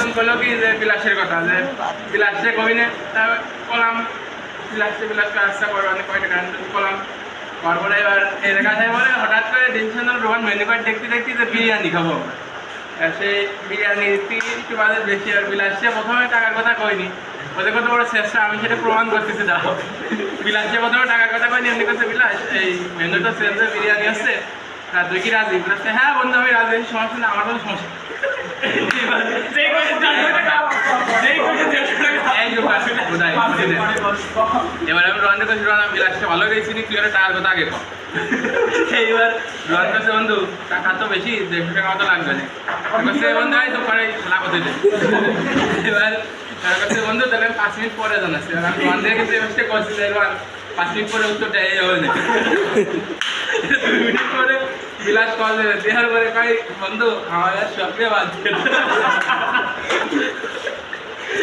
তখন বললো কি যে বিলাসের কথা, যে বিলাসে কবি নে, তা কলাম বিলাসকে আশা করবো আমি কয়টা গান কলাম। তারপরে এবার এর কাছে বলে হঠাৎ করে ডিসিশন রোহান মেনু কার্ড দেখতে দেখতে যে বিরিয়ানি খাবো। সেই বিরিয়ানি একটু বাজেট বেশি, আর বিলাসে প্রথমে টাকার কথা কইনি, ওদের কত বড় চেষ্টা আমি সেটা প্রমাণ করতেছি। দাও বিলাসে প্রথমে টাকার কথা কইনি, এমনি করছে বিলাস এই মেনুটা চেঞ্জ হয়ে বিরিয়ানি আসছে, তুই কি রাজি? বলছে হ্যাঁ বন্ধু আমি রাজি, সমস্যা না, আমার কোনো সমস্যা। এবার আমি রোহানকে কাছে রোহান আমি বিলাসকে ভালো গেছি নি, তুই একটা টাকার কথা আগে কর। এইবার রোহান কাছে বন্ধু টাকা তো বেশি, 150 টাকা মতো লাগবে না। বন্ধু হয় তো পরে লাভ হতে দে। এবার তার কাছে বন্ধু তাহলে 5 মিনিট পরে জানাচ্ছি, আমি রোহান দিয়ে কিন্তু এবার করছি যে রোহান 5 মিনিট পরে উত্তরটা এই হবে না। 2 মিনিট পরে বিলাস কল দেওয়ার পরে কয় বন্ধু আমার স্বপ্নে বাদ